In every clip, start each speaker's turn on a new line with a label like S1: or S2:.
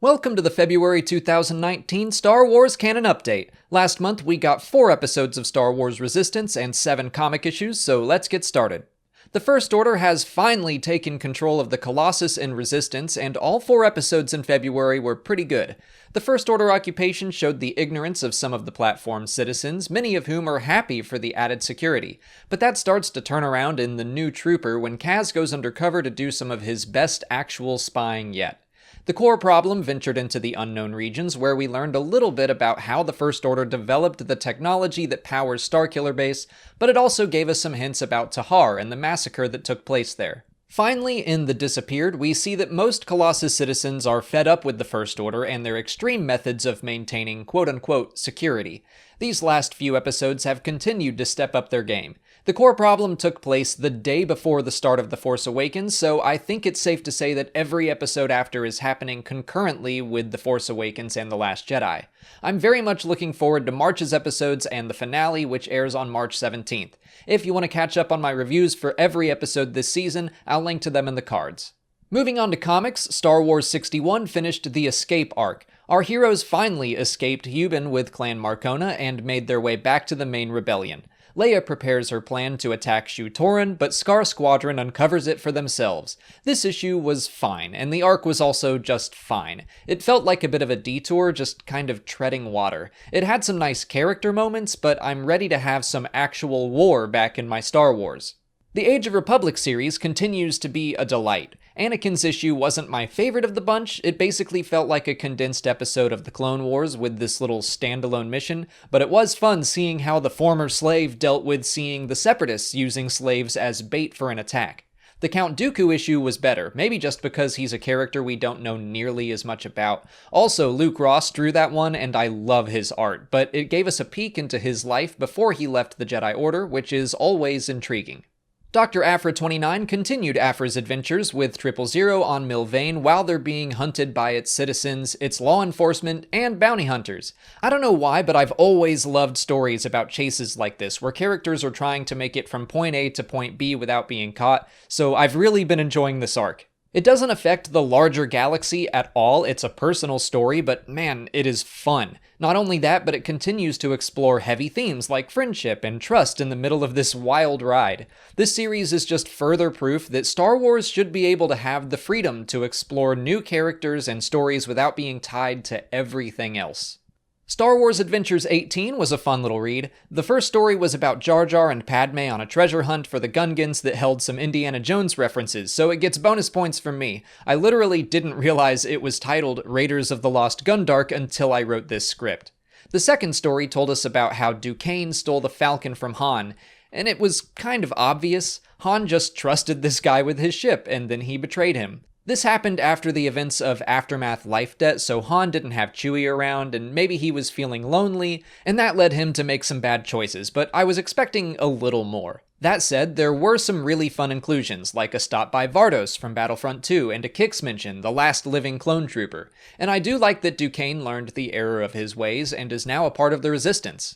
S1: Welcome to the February 2019 Star Wars Canon Update. Last month we got 4 episodes of Star Wars Resistance and 7 comic issues, so let's get started. The First Order has finally taken control of the Colossus in Resistance, and all 4 episodes in February were pretty good. The First Order occupation showed the ignorance of some of the platform's citizens, many of whom are happy for the added security. But that starts to turn around in The New Trooper when Kaz goes undercover to do some of his best actual spying yet. The core problem ventured into the unknown regions, where we learned a little bit about how the First Order developed the technology that powers Starkiller Base, but it also gave us some hints about Tahar and the massacre that took place there. Finally, in The Disappeared, we see that most Colossus citizens are fed up with the First Order and their extreme methods of maintaining quote-unquote security. These last few episodes have continued to step up their game. The core problem took place the day before the start of The Force Awakens, so I think it's safe to say that every episode after is happening concurrently with The Force Awakens and The Last Jedi. I'm very much looking forward to March's episodes and the finale, which airs on March 17th. If you want to catch up on my reviews for every episode this season, I'll link to them in the cards. Moving on to comics, Star Wars 61 finished the Escape arc. Our heroes finally escaped Yubin with Clan Marcona and made their way back to the main rebellion. Leia prepares her plan to attack Shu-Torun, but Scar Squadron uncovers it for themselves. This issue was fine, and the arc was also just fine. It felt like a bit of a detour, just kind of treading water. It had some nice character moments, but I'm ready to have some actual war back in my Star Wars. The Age of Republic series continues to be a delight. Anakin's issue wasn't my favorite of the bunch. It basically felt like a condensed episode of the Clone Wars with this little standalone mission, but it was fun seeing how the former slave dealt with seeing the Separatists using slaves as bait for an attack. The Count Dooku issue was better, maybe just because he's a character we don't know nearly as much about. Also, Luke Ross drew that one, and I love his art, but it gave us a peek into his life before he left the Jedi Order, which is always intriguing. Dr. Aphra 29 continued Aphra's adventures with 000 on Milvain while they're being hunted by its citizens, its law enforcement, and bounty hunters. I don't know why, but I've always loved stories about chases like this, where characters are trying to make it from point A to point B without being caught, so I've really been enjoying this arc. It doesn't affect the larger galaxy at all, it's a personal story, but man, it is fun. Not only that, but it continues to explore heavy themes like friendship and trust in the middle of this wild ride. This series is just further proof that Star Wars should be able to have the freedom to explore new characters and stories without being tied to everything else. Star Wars Adventures 18 was a fun little read. The first story was about Jar Jar and Padme on a treasure hunt for the Gungans that held some Indiana Jones references, so it gets bonus points from me. I literally didn't realize it was titled Raiders of the Lost Gundark until I wrote this script. The second story told us about how Duquesne stole the Falcon from Han, and it was kind of obvious. Han just trusted this guy with his ship, and then he betrayed him. This happened after the events of Aftermath Life Debt, so Han didn't have Chewie around, and maybe he was feeling lonely, and that led him to make some bad choices, but I was expecting a little more. That said, there were some really fun inclusions, like a stop by Vardos from Battlefront 2 and a Kix mention, the last living clone trooper, and I do like that Duquesne learned the error of his ways and is now a part of the Resistance.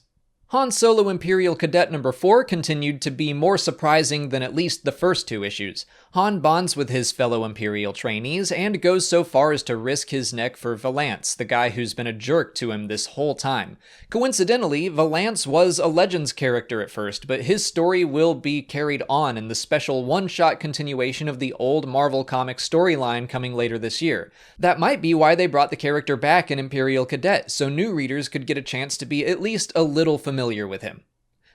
S1: Han Solo Imperial Cadet number 4 continued to be more surprising than at least the first 2 issues. Han bonds with his fellow Imperial trainees and goes so far as to risk his neck for Volant, the guy who's been a jerk to him this whole time. Coincidentally, Volant was a Legends character at first, but his story will be carried on in the special one-shot continuation of the old Marvel Comics storyline coming later this year. That might be why they brought the character back in Imperial Cadet, so new readers could get a chance to be at least a little familiar with him.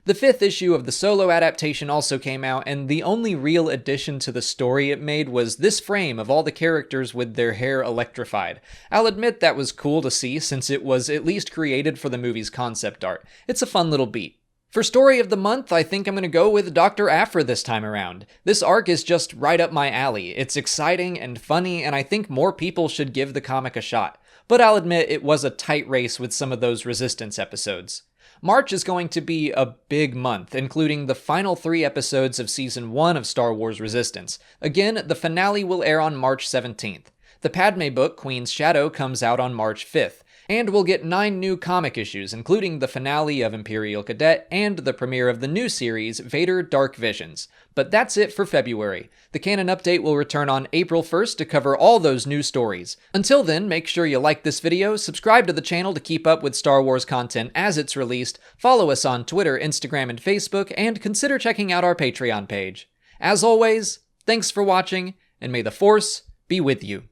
S1: The 5th issue of the Solo adaptation also came out, and the only real addition to the story it made was this frame of all the characters with their hair electrified. I'll admit that was cool to see, since it was at least created for the movie's concept art. It's a fun little beat. For Story of the Month, I think I'm going to go with Dr. Aphra this time around. This arc is just right up my alley. It's exciting and funny, and I think more people should give the comic a shot. But I'll admit it was a tight race with some of those Resistance episodes. March is going to be a big month, including the final 3 episodes of Season 1 of Star Wars Resistance. Again, the finale will air on March 17th. The Padme book, Queen's Shadow, comes out on March 5th. And we'll get 9 new comic issues, including the finale of Imperial Cadet and the premiere of the new series, Vader Dark Visions. But that's it for February. The Canon Update will return on April 1st to cover all those new stories. Until then, make sure you like this video, subscribe to the channel to keep up with Star Wars content as it's released, follow us on Twitter, Instagram, and Facebook, and consider checking out our Patreon page. As always, thanks for watching, and may the Force be with you.